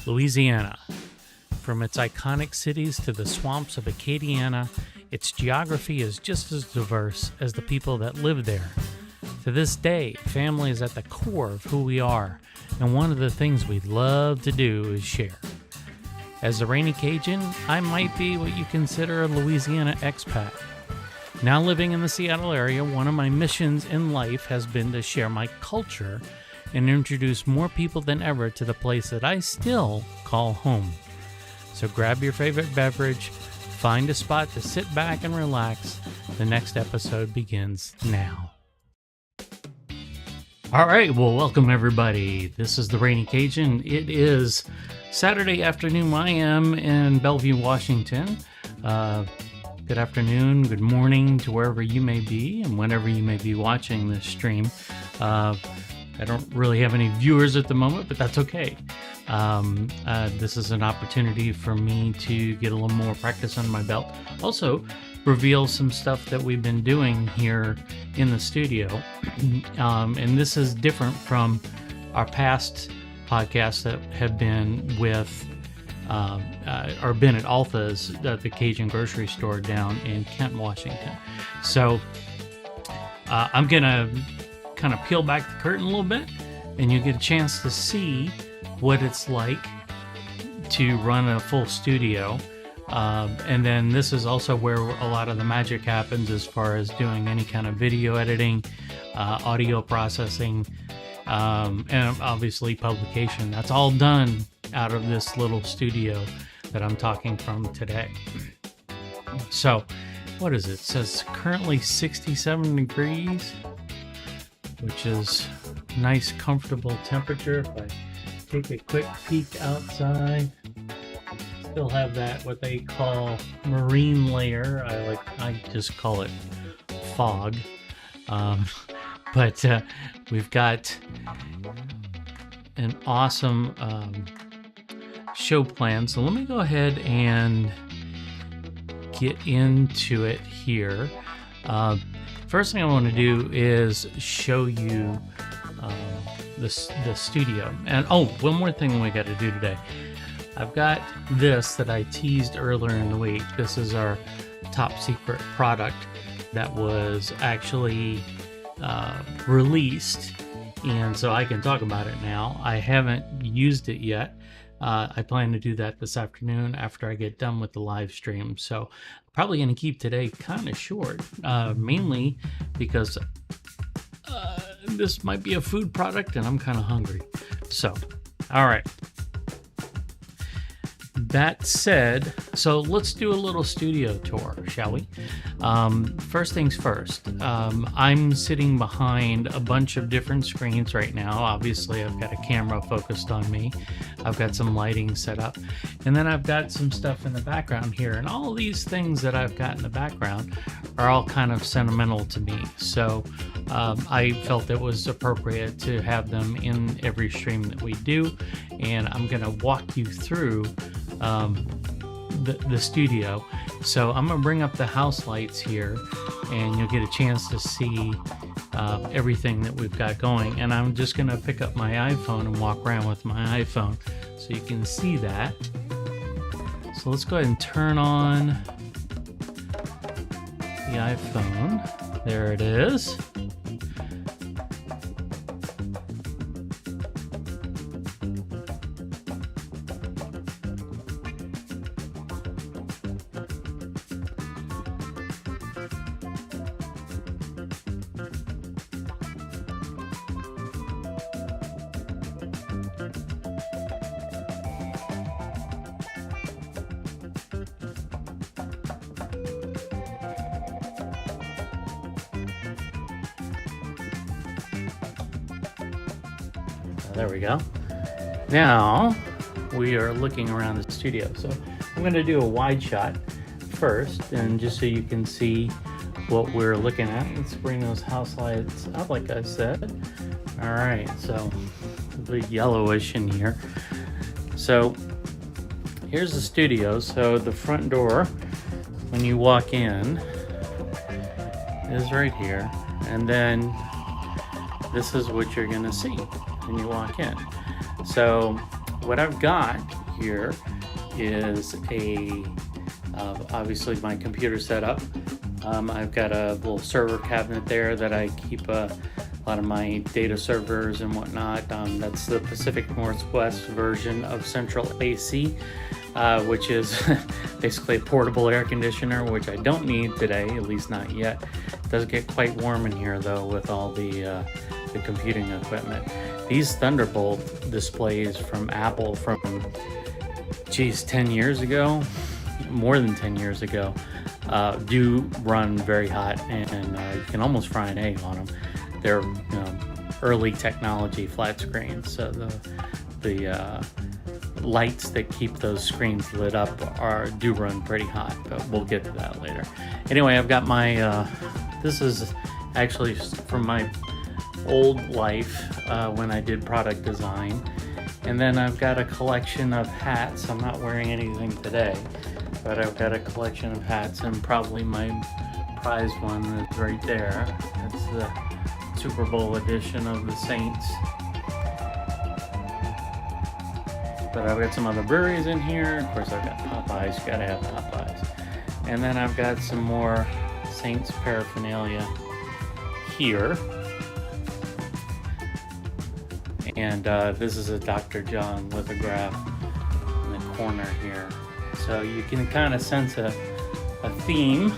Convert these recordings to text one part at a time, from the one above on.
Louisiana. From its iconic cities to the swamps of Acadiana, its geography is just as diverse as the people that live there. To this day, family is at the core of who we are, and one of the things we love to do is share. As a Rainy Cajun, I might be what you consider a Louisiana expat. Now living in the Seattle area, one of my missions in life has been to share my culture and introduce more people than ever to the place that I still call home. So grab your favorite beverage, find a spot to sit back and relax. The next episode begins now. All right, well, welcome everybody. This is the Rainy Cajun. It is Saturday afternoon. I am in Bellevue, Washington. Good afternoon, good morning to wherever you may be and whenever you may be watching this stream. I don't really have any viewers at the moment, but that's okay. This is an opportunity for me to get a little more practice on my belt. Also, reveal some stuff that we've been doing here in the studio. And this is different from our past podcasts that have been with, or been at Alpha's, the Cajun grocery store down in Kent, Washington. So I'm going to kind of peel back the curtain a little bit, and you get a chance to see what it's like to run a full studio. And then this is also where a lot of the magic happens as far as doing any kind of video editing, audio processing, and obviously publication. That's all done out of this little studio that I'm talking from today. So, what is it? It says currently 67 degrees, which is nice, comfortable temperature. If I take a quick peek outside, still have that what they call marine layer. I just call it fog. But we've got an awesome show plan. So let me go ahead and get into it here. First thing I want to do is show you the studio. And one more thing we got to do today. I've got this that I teased earlier in the week. This is our top secret product that was actually released, and so I can talk about it now. I haven't used it yet. I plan to do that this afternoon after I get done with the live stream. So probably going to keep today kind of short, mainly because this might be a food product and I'm kind of hungry. So, all right. That said, so let's do a little studio tour, shall we? First things first, I'm sitting behind a bunch of different screens right now. Obviously, I've got a camera focused on me. I've got some lighting set up, and then I've got some stuff in the background here. And all these things that I've got in the background are all kind of sentimental to me. So I felt it was appropriate to have them in every stream that we do. And I'm going to walk you through the studio. So I'm gonna bring up the house lights here, and you'll get a chance to see everything that we've got going. And I'm just gonna pick up my iPhone and walk around with my iPhone so you can see that. So let's go ahead and turn on the iPhone. There it is. There we go. Now we are looking around the studio. So I'm going to do a wide shot first, and just so you can see what we're looking at. Let's bring those house lights up, like I said. All right, so a bit yellowish in here. So here's the studio. So the front door, when you walk in, is right here, and then this is what you're going to see when you walk in. So what I've got here is obviously my computer setup. I've got a little server cabinet there that I keep a lot of my data servers and whatnot. That's the Pacific Northwest version of Central AC, which is basically a portable air conditioner, which I don't need today, at least not yet. It does get quite warm in here though with all the computing equipment. These Thunderbolt displays from Apple from 10 years ago, more than 10 years ago, do run very hot, and you can almost fry an egg on them. They're early technology flat screens, so the lights that keep those screens lit up do run pretty hot, but we'll get to that later. Anyway, I've got my this is actually from my old life when I did product design, and then I've got a collection of hats. I'm not wearing anything today, but I've got a collection of hats, and probably my prize one is right there. That's the Super Bowl edition of the Saints. But I've got some other breweries in here. Of course, I've got Popeyes. Gotta have Popeyes. And then I've got some more Saints paraphernalia here. And this is a Dr. John lithograph in the corner here. So you can kind of sense a theme.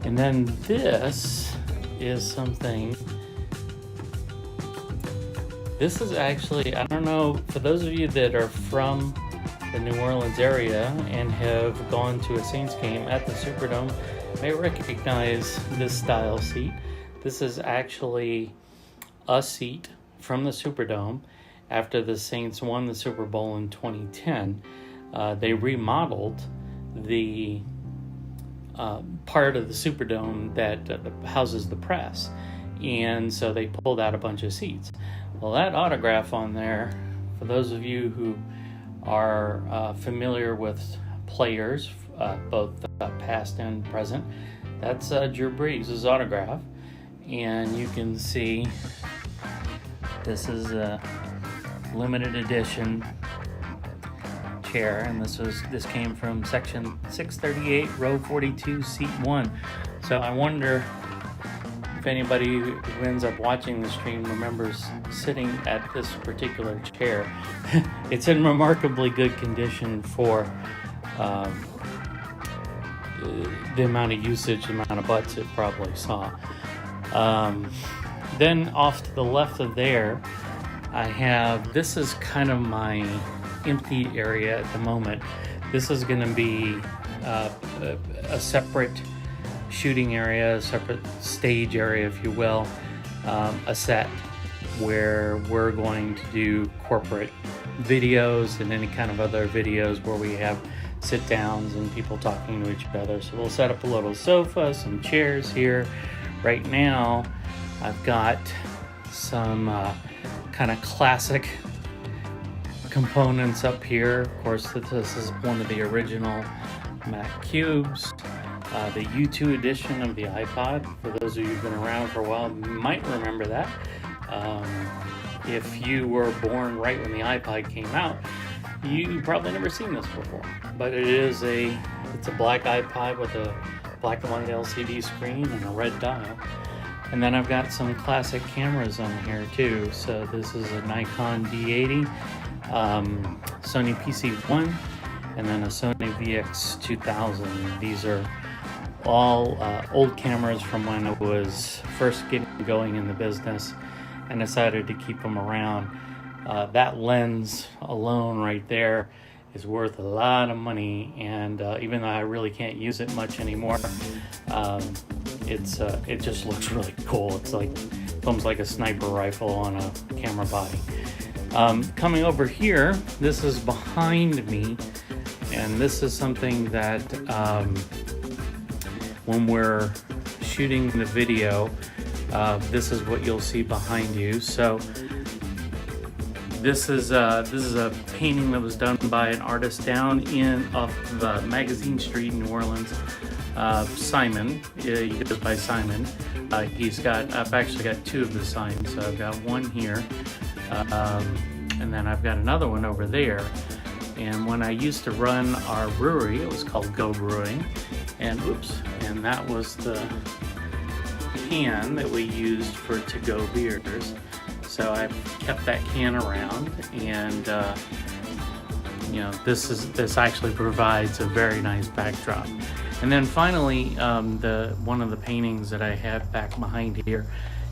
And then this is something. This is actually, I don't know, for those of you that are from the New Orleans area and have gone to a Saints game at the Superdome, may recognize this style seat. This is actually a seat from the Superdome after the Saints won the Super Bowl in 2010. They remodeled the part of the Superdome that houses the press, and so they pulled out a bunch of seats. Well, that autograph on there, for those of you who are familiar with players, both past and present, that's Drew Brees' autograph. And you can see this is a limited edition chair, and this came from section 638, row 42, seat 1. So I wonder if anybody who ends up watching the stream remembers sitting at this particular chair. It's in remarkably good condition for the amount of usage, the amount of butts it probably saw. Then off to the left of there, I have, this is kind of my empty area at the moment. This is going to be a separate shooting area, a separate stage area, if you will, a set where we're going to do corporate videos and any kind of other videos where we have sit downs and people talking to each other. So we'll set up a little sofa, some chairs here. Right now, I've got some kind of classic components up here. Of course, this is one of the original Mac Cubes. The U2 edition of the iPod. For those of you who've been around for a while, you might remember that. If you were born right when the iPod came out, you probably never seen this before. But it's a black iPod with a black and white LCD screen and a red dial. And then I've got some classic cameras on here too. So this is a Nikon D80, Sony PC1, and then a Sony VX2000. These are all old cameras from when I was first getting going in the business and decided to keep them around. That lens alone right there is worth a lot of money, and even though I really can't use it much anymore, it just looks really cool. It's like almost like a sniper rifle on a camera body. Coming over here, this is behind me, and this is something that when we're shooting the video, this is what you'll see behind you. So this is a painting that was done by an artist down off the Magazine Street in New Orleans. Simon, he goes by Simon. I've actually got two of the signs. So I've got one here and then I've got another one over there. And when I used to run our brewery, it was called Go Brewing, and that was the can that we used for to-go beers. So I've kept that can around, and you know, this actually provides a very nice backdrop. And then finally, one of the paintings that I have back behind here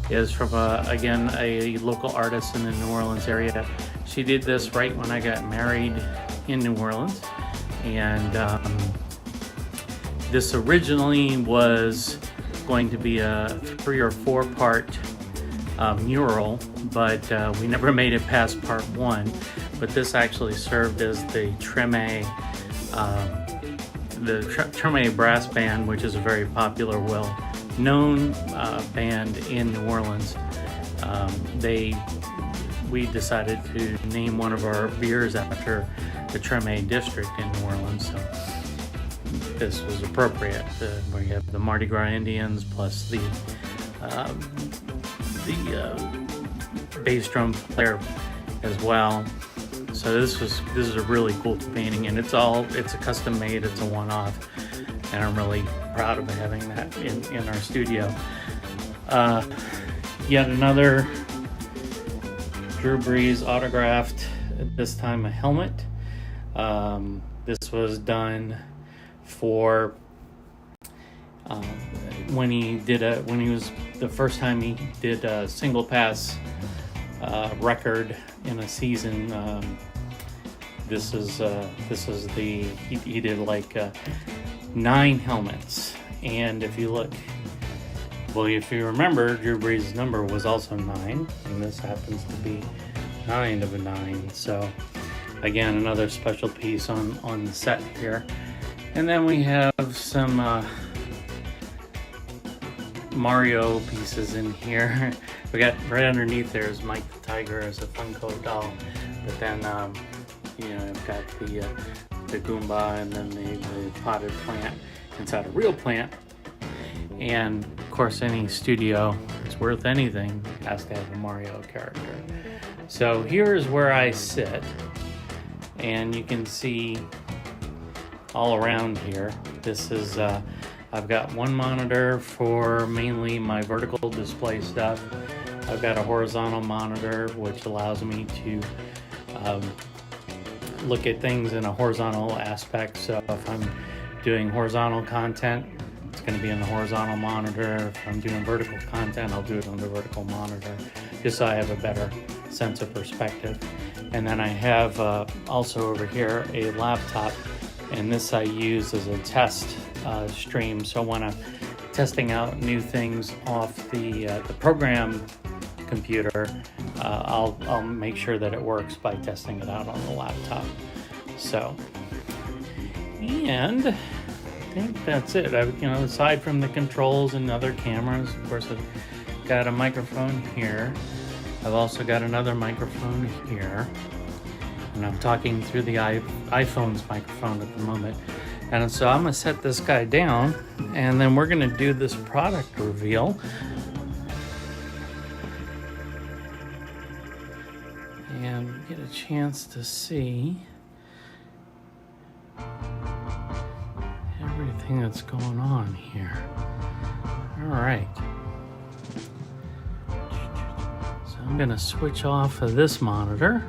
is from again a local artist in the New Orleans area. She did this right when I got married in New Orleans, and this originally was going to be a 3 or 4 part mural, but we never made it past part 1. But this actually served as the Treme brass band, which is a very popular, well-known band in New Orleans. We decided to name one of our beers after the Treme district in New Orleans, so this was appropriate. We have the Mardi Gras Indians plus the bass drum player as well. So this is a really cool painting, and it's a custom made, it's a one-off, and I'm really proud of having that in our studio. Yet another Drew Brees autographed, this time a helmet. This was done for when he was the first time he did a single pass record in a season. This is he did like 9 helmets, and if you remember, Drew Brees' number was also 9, and this happens to be 9 of a 9. So again, another special piece on the set here. And then we have some Mario pieces in here. We got right underneath there is Mike the Tiger as a Funko doll, but then you know, I've got the Goomba, and then the potted plant inside a real plant. And of course, any studio that's worth anything has to have a Mario character. So here is where I sit, and you can see all around here. This is I've got one monitor for mainly my vertical display stuff. I've got a horizontal monitor which allows me to look at things in a horizontal aspect. So if I'm doing horizontal content, it's going to be in the horizontal monitor. If I'm doing vertical content, I'll do it on the vertical monitor, just so I have a better sense of perspective. And then I have also over here a laptop, and this I use as a test stream. So when I'm testing out new things off the program computer, I'll make sure that it works by testing it out on the laptop. So, and I think that's it. Aside from the controls and other cameras, of course, I've got a microphone here. I've also got another microphone here, and I'm talking through the iPhone's microphone at the moment. And so I'm gonna set this guy down, and then we're gonna do this product reveal. And get a chance to see everything that's going on here. All right. So I'm gonna switch off of this monitor.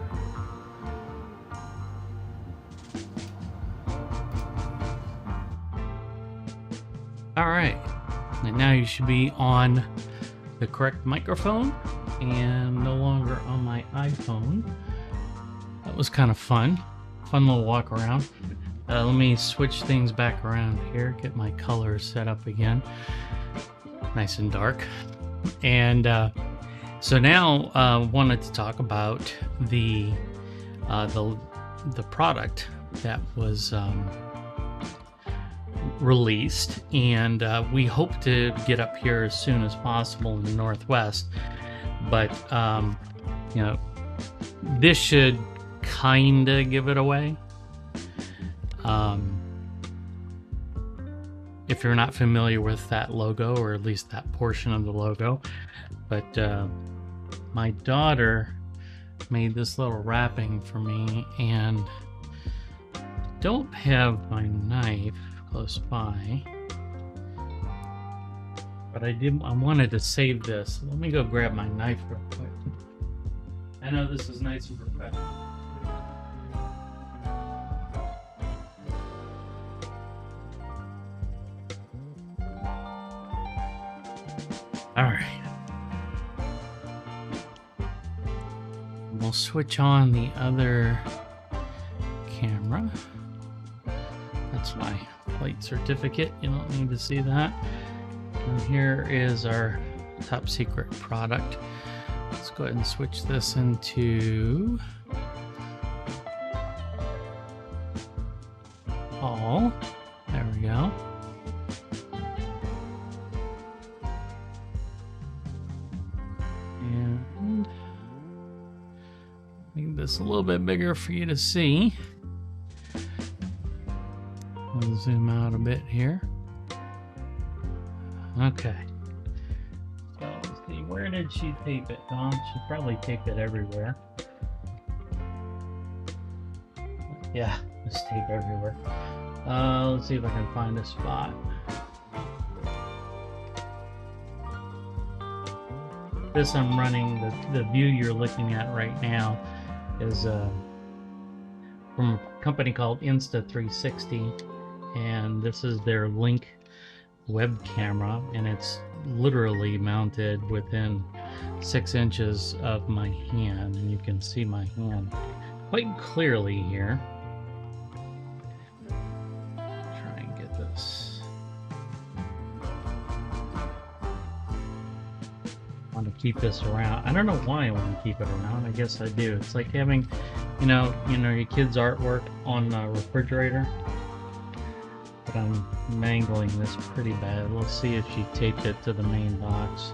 All right, and now you should be on the correct microphone and no longer on my iPhone. That was kind of fun little walk around. Let me switch things back around here, get my colors set up again, nice and dark. And so now wanted to talk about the product that was released, and we hope to get up here as soon as possible in the Northwest, but this should kind of give it away. If you're not familiar with that logo, or at least that portion of the logo, but my daughter made this little wrapping for me, and don't have my knife close by, but I wanted to save this. Let me go grab my knife real quick. I know this is nice and professional. All right. We'll switch on the other camera. That's my flight certificate. You don't need to see that. And here is our top secret product. Let's go ahead and switch this into all. There we go. And make this a little bit bigger for you to see. We'll zoom out a bit here. Okay. So let's see, where did she tape it, Don? She probably taped it everywhere. Yeah, there's tape everywhere. Let's see if I can find a spot. This I'm running, the view you're looking at right now is from a company called Insta360, and this is their Link web camera, and it's literally mounted within 6 inches of my hand, and you can see my hand quite clearly here. Try and get this. I want to keep this around. I don't know why I want to keep it around. I guess I do. It's like having, you know your kids' artwork on a refrigerator. But I'm mangling this pretty bad. Let's see if she taped it to the main box.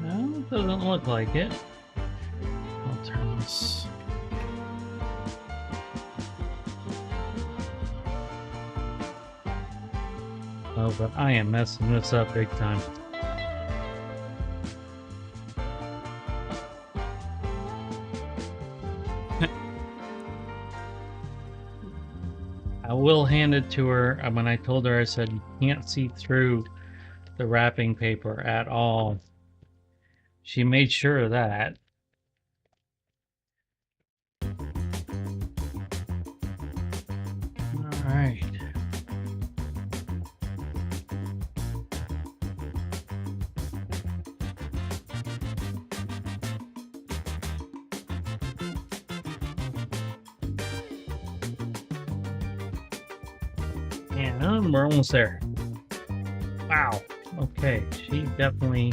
No, it doesn't look like it. I'll turn this. Oh, but I am messing this up big time. I will hand it to her. When I told her, I said, you can't see through the wrapping paper at all. She made sure of that. All right. And we're almost there. Wow. Okay, she definitely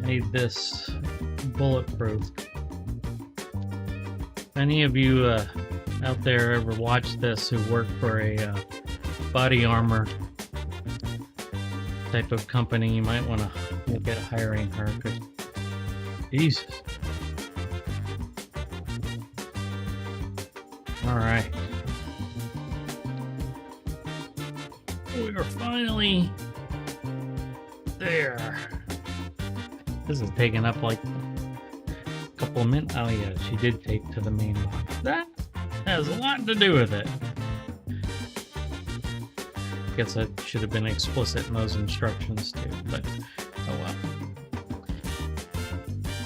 made this bulletproof. If any of you out there ever watched this who work for a body armor type of company, you might want to look at hiring her. Cause Jesus. All right. We are finally there. This is taking up like a couple of minutes. Oh yeah, she did tape to the main box. That has a lot to do with it. Guess I should have been explicit in those instructions too, but oh well.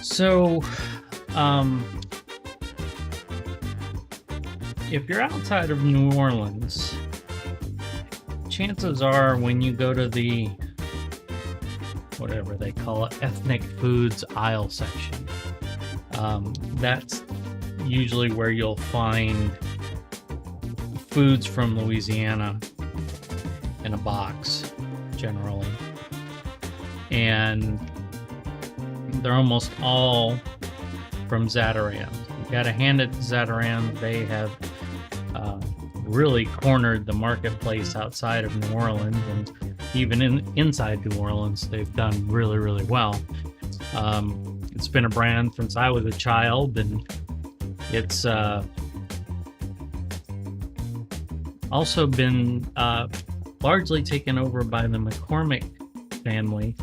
So, if you're outside of New Orleans, chances are when you go to the whatever they call it, ethnic foods aisle section, that's usually where you'll find foods from Louisiana in a box generally, and they're almost all from Zatarain. You gotta hand it to Zatarain. They have really cornered the marketplace outside of New Orleans, and even inside New Orleans they've done really, really well. It's been a brand since I was a child, and it's also been largely taken over by the McCormick family,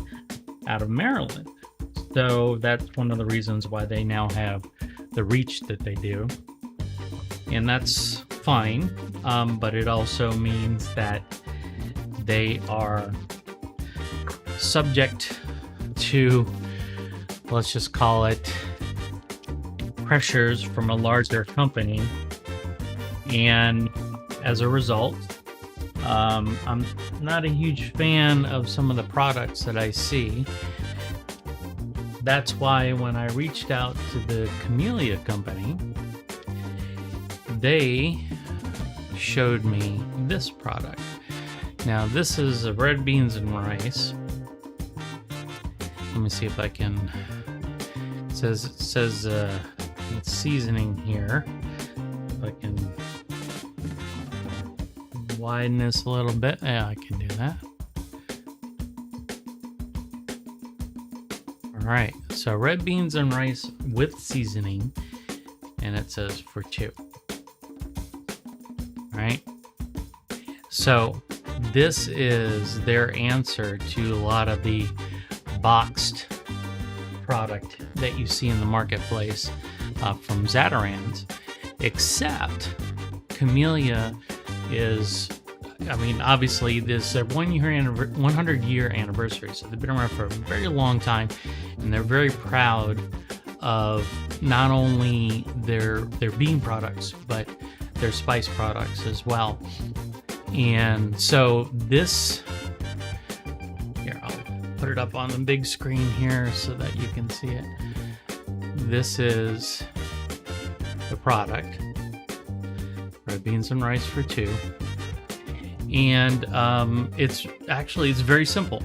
out of Maryland. So that's one of the reasons why they now have the reach that they do. And that's fine, but it also means that they are subject to, let's just call it, pressures from a larger company. And as a result, I'm not a huge fan of some of the products that I see. That's why when I reached out to the Camellia company, they showed me this product. Now, this is a red beans and rice. Let me see if I can. It says it's seasoning here. If I can widen this a little bit. Yeah, I can do that. All right, so red beans and rice with seasoning, and it says for 2. All right, so this is their answer to a lot of the boxed product that you see in the marketplace from Zatarain's, except Camellia is, I mean, obviously this 100-year anniversary, so they've been around for a very long time, and they're very proud of not only their bean products, but their spice products as well. And so this, here, I'll put it up on the big screen here so that you can see it. This is the product, red beans and rice for 2. And it's very simple.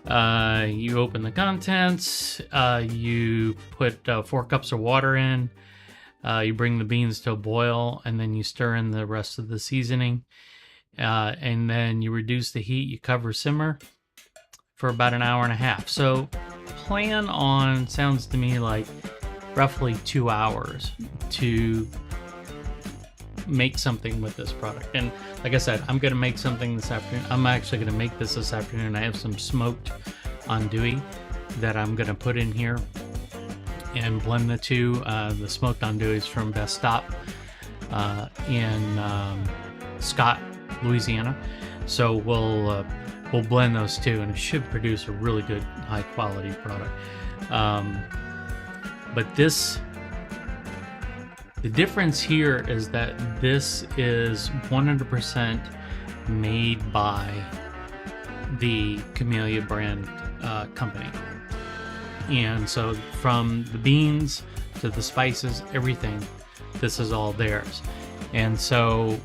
You open the contents, you put 4 cups of water in, you bring the beans to a boil, and then you stir in the rest of the seasoning, and then you reduce the heat, you cover simmer for about an hour and a half. So plan on, sounds to me like roughly 2 hours to make something with this product. And like I said, I'm going to make something this afternoon. I'm actually going to make this afternoon. I have some smoked andouille that I'm going to put in here and blend the two. The smoked andouille is from Best Stop in Scott, Louisiana. So we'll blend those two, and it should produce a really good, high quality product. But the difference here is that this is 100% made by the Camellia brand company. And so from the beans to the spices, everything, this is all theirs. And so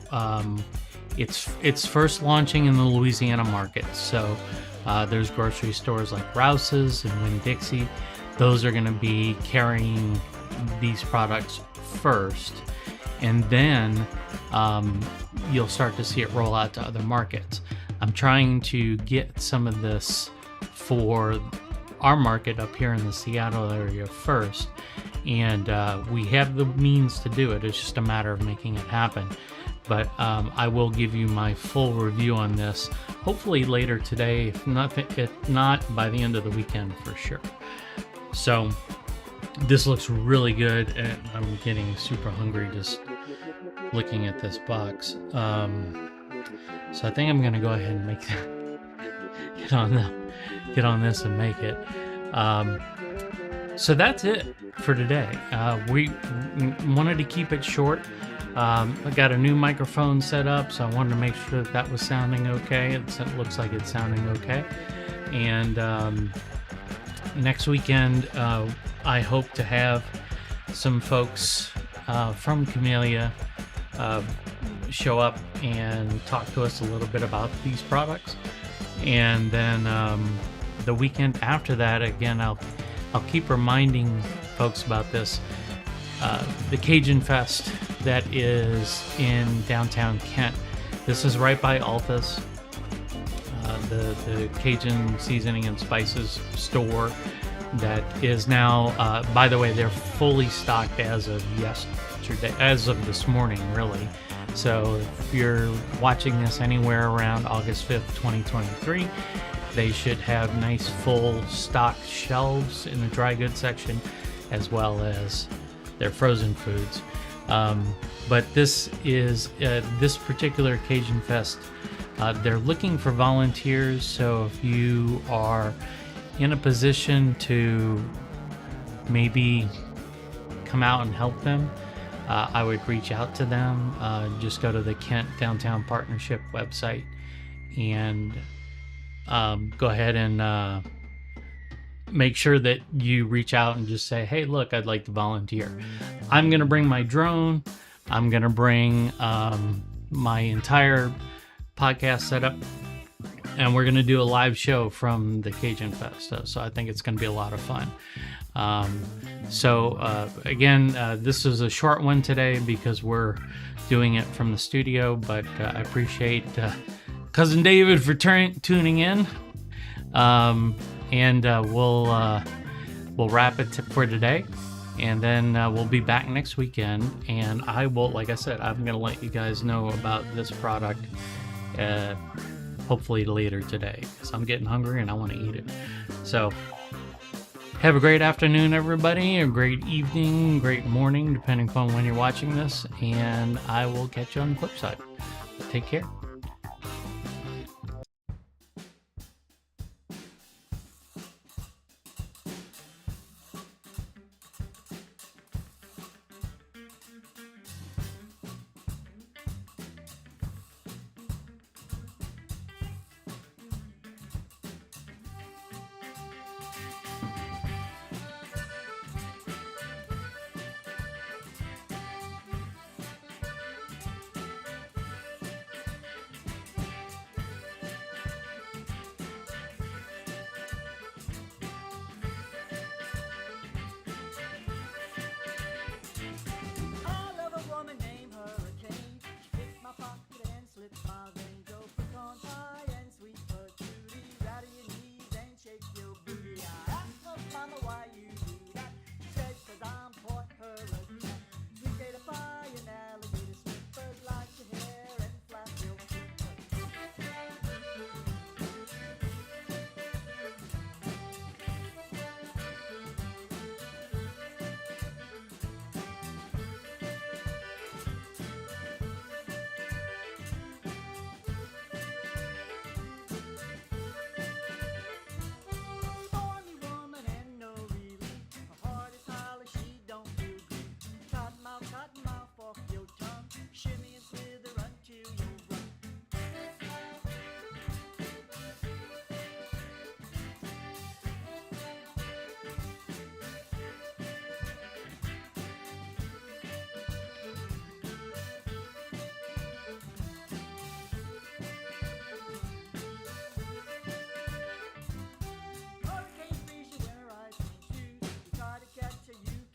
it's first launching in the Louisiana market. So there's grocery stores like Rouse's and Winn-Dixie. Those are going to be carrying these products first, and then you'll start to see it roll out to other markets. I'm trying to get some of this for our market up here in the Seattle area first, and we have the means to do it. It's just a matter of making it happen. But I will give you my full review on this, hopefully later today, if not by the end of the weekend for sure. So this looks really good, and I'm getting super hungry just looking at this box. So I think I'm gonna go ahead and make that, get on this and make it. So that's it for today. We wanted to keep it short. I got a new microphone set up, so I wanted to make sure that was sounding okay. It looks like it's sounding okay. And next weekend, I hope to have some folks from Camellia show up and talk to us a little bit about these products. And then the weekend after that, again, I'll keep reminding folks about this. The Cajun Fest that is in downtown Kent. This is right by Alta's, the Cajun seasoning and spices store that is now, by the way, they're fully stocked as of yesterday, as of this morning, really. So if you're watching this anywhere around August 5th, 2023, they should have nice full stock shelves in the dry goods section, as well as their frozen foods. But this is this particular Cajun Fest. They're looking for volunteers, so if you are in a position to maybe come out and help them, I would reach out to them. Just go to the Kent Downtown Partnership website and go ahead and make sure that you reach out and just say, hey, look, I'd like to volunteer. I'm going to bring my drone. I'm going to bring my entire podcast setup, and we're going to do a live show from the Cajun Fest. So I think it's going to be a lot of fun. Again, this is a short one today because we're doing it from the studio, but I appreciate Cousin David for tuning in. We'll wrap it for today, and then we'll be back next weekend. And I will, like I said, I'm going to let you guys know about this product hopefully later today, because I'm getting hungry and I want to eat it. So have a great afternoon, everybody, a great evening, great morning, depending upon when you're watching this, and I will catch you on the flip side. Take care.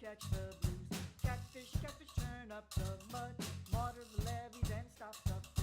Catch the blues, catfish, turn up the mud, water the levees and stop the